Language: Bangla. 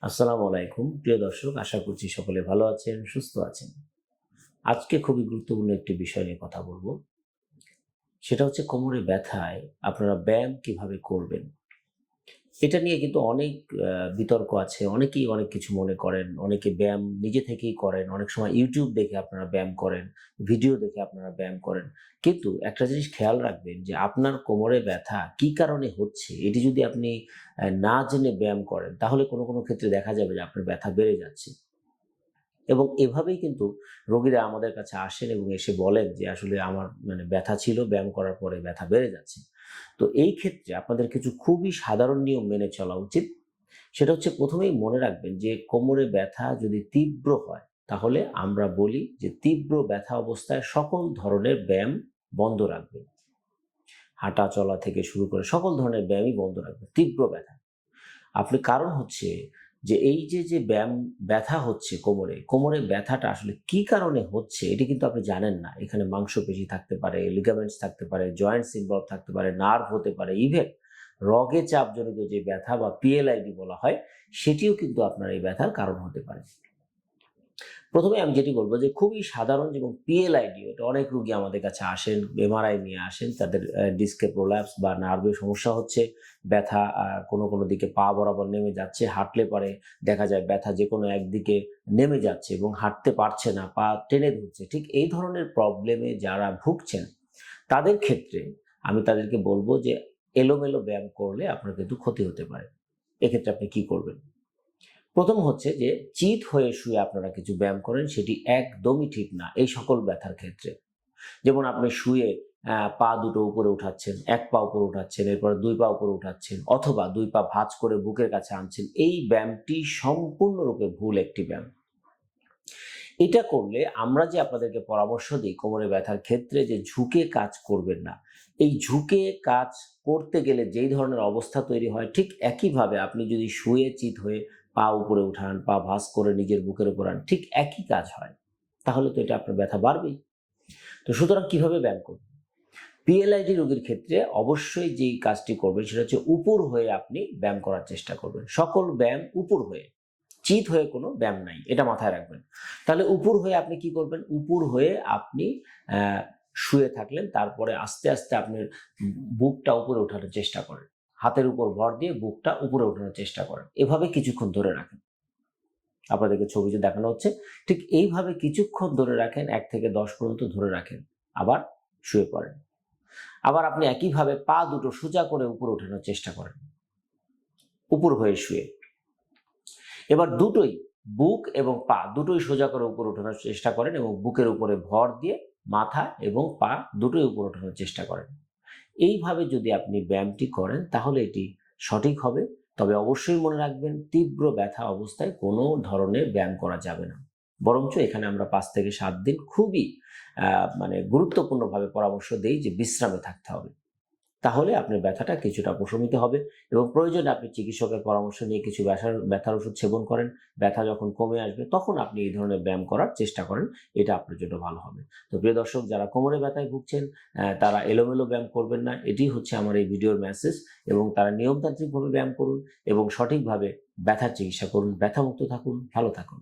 আসসালামু আলাইকুম প্রিয় দর্শক, আশা করছি সকলে ভালো আছেন, সুস্থ আছেন। আজকে খুবই গুরুত্বপূর্ণ একটি বিষয় নিয়ে কথা বলবো। সেটা হচ্ছে কোমরে ব্যথায় আপনারা ব্যায়াম কিভাবে করবেন। এটা নিয়ে কিন্তু অনেক বিতর্ক আছে। অনেকেই অনেক কিছু মনে করেন। অনেকে ব্যায়াম নিজে থেকেই করেন। অনেক সময় YouTube দেখে আপনারা ব্যায়াম করেন, ভিডিও দেখে আপনারা ব্যায়াম করেন। কিন্তু একটা জিনিস খেয়াল রাখবেন যে আপনার কোমরে ব্যথা কি কারণে হচ্ছে, এটি যদি আপনি না জেনে ব্যায়াম করেন, তাহলে কোনো ক্ষেত্রে দেখা যাবে যে আপনার ব্যথা বেড়ে যাচ্ছে। এবং এভাবেই কিন্তু রোগীরা আমাদের কাছে আসেন এবং এসে বলেন যে আসলে আমার ব্যথা ছিল, ব্যায়াম করার পরে ব্যথা বেড়ে যাচ্ছে। তো এই ক্ষেত্রে আপনাদের কিছু খুবই সাধারণ নিয়ম মেনে চলা উচিত। সেটা হচ্ছে, প্রথমেই মনে রাখবেন যে কোমরে ব্যথা যদি তীব্র হয়, তাহলে আমরা বলি যে তীব্র ব্যথা অবস্থায় সকল ধরনের ব্যায়াম বন্ধ রাখবেন। হাঁটা চলা থেকে শুরু করে সকল ধরনের ব্যায়ামই বন্ধ রাখবেন তীব্র ব্যথা। কারণ হচ্ছে যে এই যে ব্যথা হচ্ছে কোমরে ব্যথাটা আসলে কি কারণে হচ্ছে এটি কিন্তু আপনি জানেন না। এখানে মাংসপেশি থাকতে পারে, লিগামেন্টস থাকতে পারে, জয়েন্টস ইনভলভ থাকতে পারে, নার্ভ হতে পারে, ইভেন রগে চাপজনিত যে ব্যথা বা পিএলআইডি বলা হয়, সেটিও কিন্তু আপনার এই ব্যথার কারণ হতে পারে। প্রথমে আমি যেটি বলব যে খুবই সাধারণ এবং পিএলআইডি, এটা অনেক রোগী আমাদের কাছে আসেন, এমআরআই নিয়ে আসেন, তাদের ডিস্কে প্রোল্যাপস বা নার্ভের সমস্যা হচ্ছে, ব্যথা কোনো দিকে পা বরাবর নেমে যাচ্ছে, হাঁটলে পরে দেখা যায় ব্যথা যেকোনো একদিকে নেমে যাচ্ছে এবং হাঁটতে পারছে না, পা টেনে ধরছে। ঠিক এই ধরনের প্রবলেমে যারা ভুগছেন, তাদের ক্ষেত্রে আমি তাদেরকে বলব যে এলোমেলো ব্যায়াম করলে আপনার কিন্তু ক্ষতি হতে পারে। এক্ষেত্রে আপনি কি করবেন? প্রথম হচ্ছে যে চিত হয়ে শুয়ে আপনারা কিছু ব্যায়াম করেন, সেটি একদমই ঠিক না এই সকল ব্যথার ক্ষেত্রে। যেমন আপনি শুয়ে পা দুটো উপরে উঠাচ্ছেন, এক পা উপরে উঠাচ্ছেন, এরপরে দুই পা উপরে উঠাচ্ছেন, অথবা দুই পা ভাঁজ করে বুকের কাছে আনছেন। এই ব্যায়ামটি সম্পূর্ণরূপে ভুল একটি ব্যায়াম। এটা করলে আমরা যে আপনাদেরকে পরামর্শ দিই কোমরে ব্যথার ক্ষেত্রে, যে ঝুঁকে কাজ করবেন না। এই ঝুঁকে কাজ করতে গেলে যেই ধরনের অবস্থা তৈরি হয়, ঠিক একইভাবে আপনি যদি শুয়ে চিত হয়ে পা উপরে উঠান, পা ভাঁজ করে নিজের বুকের উপর আন, ঠিক একই কাজ হয়। তাহলে তো এটা আপনার ব্যথা বাড়বেই। তো সুতরাং কিভাবে ব্যায়াম করবেন? পিএলআইডি রোগীর ক্ষেত্রে অবশ্যই যেই কাজটি করবেন সেটা হচ্ছে উপর হয়ে আপনি ব্যায়াম করার চেষ্টা করবেন। সকল ব্যায়াম উপর হয়ে, চিত হয়ে কোনো ব্যায়াম নাই, এটা মাথায় রাখবেন। তাহলে উপর হয়ে আপনি কি করবেন? উপর হয়ে আপনি শুয়ে থাকলেন, তারপরে আস্তে আস্তে আপনার বুকটা উপরে ওঠানোর চেষ্টা করেন। হাতের উপর ভর দিয়ে বুকটা উপরে ওঠানোর চেষ্টা করেন। এভাবে কিছুক্ষণ ধরে রাখেন। আপনাদেরকে ছবিতে দেখানো হচ্ছে। ঠিক এইভাবে কিছুক্ষণ ধরে রাখেন, ১ থেকে ১০ পর্যন্ত ধরে রাখেন। আবার শুয়ে পড়েন। আবার আপনি একইভাবে পা দুটো সোজা করে উপরে ওঠানোর চেষ্টা করেন, উপর হয়ে শুয়ে। এবার দুটোই, বুক এবং পা দুটোই সোজা করে উপরে ওঠানোর চেষ্টা করেন এবং বুকের উপরে ভর দিয়ে মাথা এবং পা দুটোই উপরে ওঠানোর চেষ্টা করেন। এইভাবে যদি আপনি ব্যায়ামটি করেন, তাহলে এটি সঠিক হবে। তবে অবশ্যই মনে রাখবেন, তীব্র ব্যথা অবস্থায় কোনো ধরনের ব্যায়াম করা যাবে না। বরঞ্চ এখানে আমরা ৫ থেকে ৭ দিন খুবই গুরুত্বপূর্ণভাবে পরামর্শ দেই যে বিশ্রামে থাকতে হবে। তাহলে আপনার ব্যথাটা কিছুটা প্রশমিত হবে এবং প্রয়োজনে আপনি চিকিৎসকের পরামর্শ নিয়ে কিছু ব্যথার ওষুধ সেবন করেন। ব্যথা যখন কমে আসবে, তখন আপনি এই ধরনের ব্যায়াম করার চেষ্টা করেন। এটা আপনার জন্য ভালো হবে। তো প্রিয় দর্শক, যারা কোমরে ব্যথায় ভুগছেন, তারা এলোমেলো ব্যায়াম করবেন না। এটিই হচ্ছে আমার এই ভিডিওর মেসেজ। এবং তারা নিয়মতান্ত্রিকভাবে ব্যায়াম করুন এবং সঠিকভাবে ব্যথার চিকিৎসা করুন। ব্যথামুক্ত থাকুন, ভালো থাকুন।